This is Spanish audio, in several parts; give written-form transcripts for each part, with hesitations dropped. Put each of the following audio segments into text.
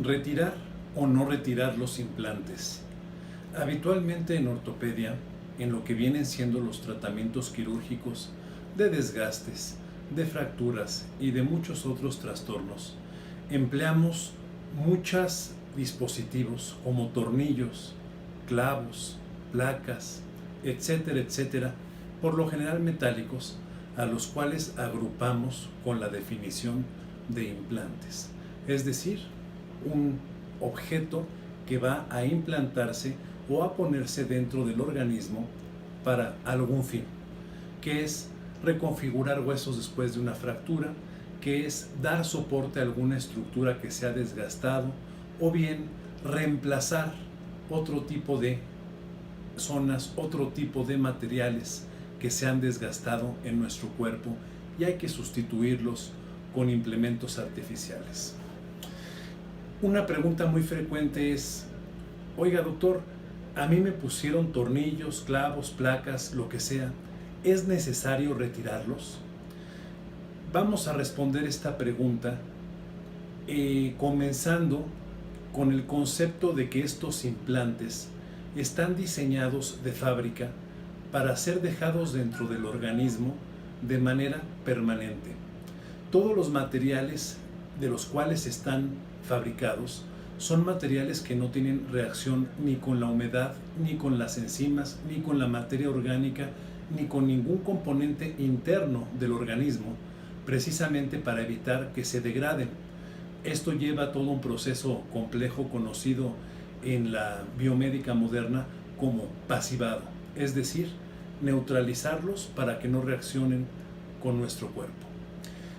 Retirar o no retirar los implantes. Habitualmente en ortopedia, en lo que vienen siendo los tratamientos quirúrgicos de desgastes, de fracturas y de muchos otros trastornos, empleamos muchos dispositivos como tornillos, clavos, placas, etcétera, etcétera, por lo general metálicos, a los cuales agrupamos con la definición de implantes. Es decir, un objeto que va a implantarse o a ponerse dentro del organismo para algún fin, que es reconfigurar huesos después de una fractura, que es dar soporte a alguna estructura que se ha desgastado, o bien reemplazar otro tipo de zonas, otro tipo de materiales que se han desgastado en nuestro cuerpo y hay que sustituirlos con implementos artificiales. Una pregunta muy frecuente es: oiga doctor, a mí me pusieron tornillos, clavos, placas, lo que sea, ¿es necesario retirarlos? Vamos a responder esta pregunta comenzando con el concepto de que estos implantes están diseñados de fábrica para ser dejados dentro del organismo de manera permanente. Todos los materiales de los cuales están fabricados son materiales que no tienen reacción ni con la humedad, ni con las enzimas, ni con la materia orgánica, ni con ningún componente interno del organismo, precisamente para evitar que se degraden. Esto lleva todo un proceso complejo conocido en la biomédica moderna como pasivado, es decir, neutralizarlos para que no reaccionen con nuestro cuerpo.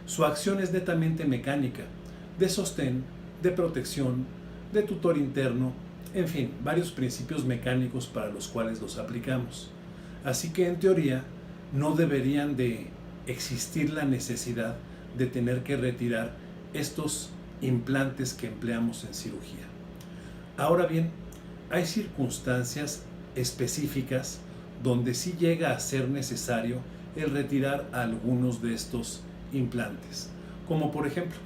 Su acción es netamente mecánica, de sostén, de protección, de tutor interno, en fin, varios principios mecánicos para los cuales los aplicamos. Así que en teoría no deberían de existir la necesidad de tener que retirar estos implantes que empleamos en cirugía. Ahora bien, hay circunstancias específicas donde sí llega a ser necesario el retirar algunos de estos implantes, como por ejemplo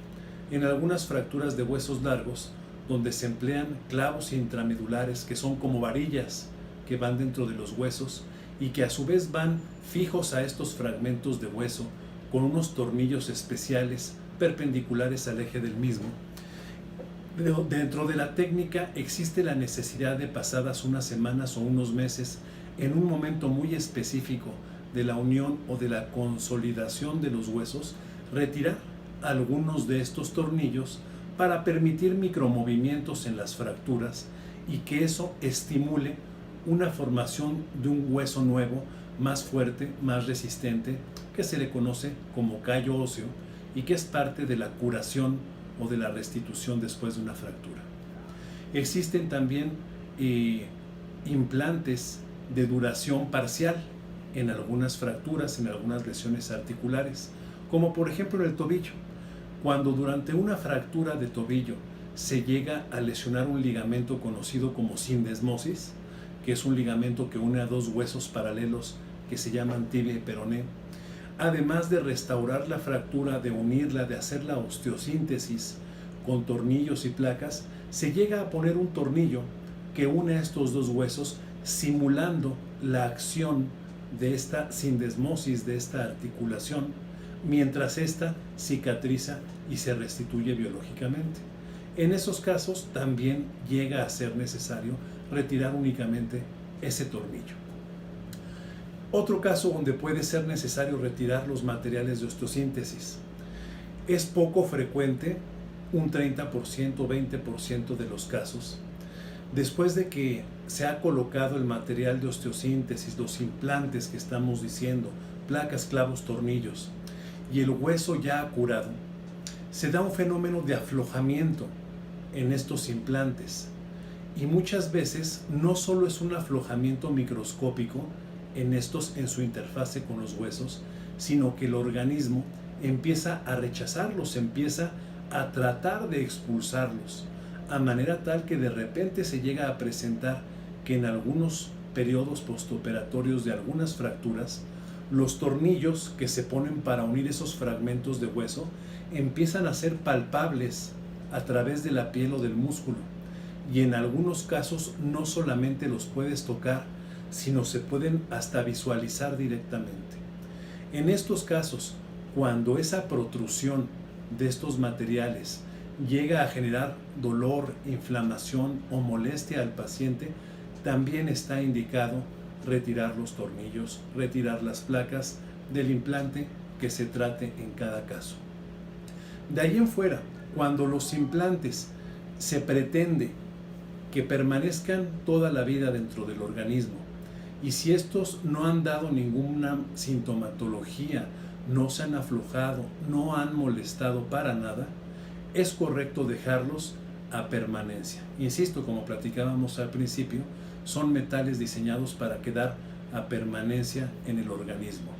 en algunas fracturas de huesos largos donde se emplean clavos intramedulares que son como varillas que van dentro de los huesos y que a su vez van fijos a estos fragmentos de hueso con unos tornillos especiales perpendiculares al eje del mismo. Dentro de la técnica existe la necesidad de, pasadas unas semanas o unos meses, en un momento muy específico de la unión o de la consolidación de los huesos, retirar algunos de estos tornillos para permitir micromovimientos en las fracturas y que eso estimule una formación de un hueso nuevo, más fuerte, más resistente, que se le conoce como callo óseo y que es parte de la curación o de la restitución después de una fractura. Existen también implantes de duración parcial en algunas fracturas, en algunas lesiones articulares, como por ejemplo en el tobillo. Cuando durante una fractura de tobillo se llega a lesionar un ligamento conocido como sindesmosis, que es un ligamento que une a dos huesos paralelos que se llaman tibia y peroné, además de restaurar la fractura, de unirla, de hacer la osteosíntesis con tornillos y placas, se llega a poner un tornillo que une a estos dos huesos, simulando la acción de esta sindesmosis, de esta articulación, mientras ésta cicatriza y se restituye biológicamente. En esos casos también llega a ser necesario retirar únicamente ese tornillo. Otro caso donde puede ser necesario retirar los materiales de osteosíntesis. Es poco frecuente, un 30% o 20% de los casos. Después de que se ha colocado el material de osteosíntesis, los implantes que estamos diciendo, placas, clavos, tornillos, y el hueso ya ha curado, se da un fenómeno de aflojamiento en estos implantes. Y muchas veces no solo es un aflojamiento microscópico en su interfase con los huesos, sino que el organismo empieza a rechazarlos, empieza a tratar de expulsarlos, a manera tal que de repente se llega a presentar que en algunos periodos postoperatorios de algunas fracturas, los tornillos que se ponen para unir esos fragmentos de hueso empiezan a ser palpables a través de la piel o del músculo, y en algunos casos no solamente los puedes tocar, sino se pueden hasta visualizar directamente. En estos casos, cuando esa protrusión de estos materiales llega a generar dolor, inflamación o molestia al paciente, también está indicado retirar los tornillos, retirar las placas del implante que se trate en cada caso. De ahí en fuera, cuando los implantes se pretende que permanezcan toda la vida dentro del organismo, y si estos no han dado ninguna sintomatología, no se han aflojado, no han molestado para nada, es correcto dejarlos a permanencia. Insisto, como platicábamos al principio, son metales diseñados para quedar a permanencia en el organismo.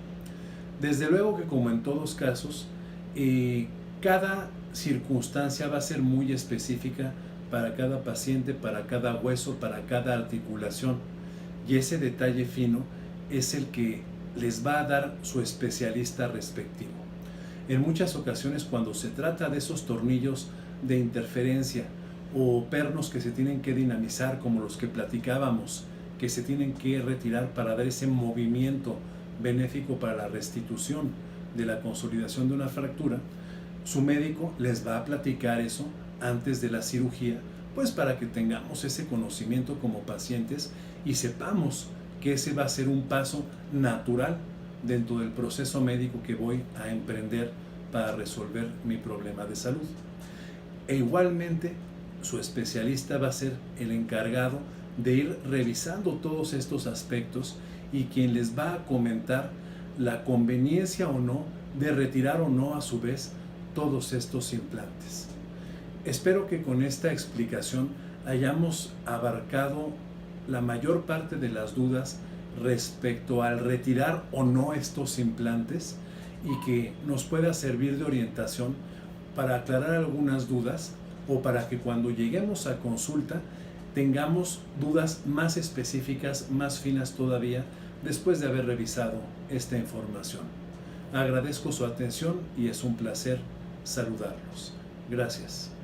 Desde luego que, como en todos casos, cada circunstancia va a ser muy específica para cada paciente, para cada hueso, para cada articulación, y ese detalle fino es el que les va a dar su especialista respectivo. En muchas ocasiones, cuando se trata de esos tornillos de interferencia o pernos que se tienen que dinamizar, como los que platicábamos, que se tienen que retirar para dar ese movimiento benéfico para la restitución de la consolidación de una fractura, su médico les va a platicar eso antes de la cirugía, pues para que tengamos ese conocimiento como pacientes y sepamos que ese va a ser un paso natural dentro del proceso médico que voy a emprender para resolver mi problema de salud. E igualmente, su especialista va a ser el encargado de ir revisando todos estos aspectos y quien les va a comentar la conveniencia o no de retirar o no a su vez todos estos implantes. Espero que con esta explicación hayamos abarcado la mayor parte de las dudas respecto al retirar o no estos implantes y que nos pueda servir de orientación para aclarar algunas dudas o para que cuando lleguemos a consulta tengamos dudas más específicas, más finas todavía, después de haber revisado esta información. Agradezco su atención y es un placer saludarlos. Gracias.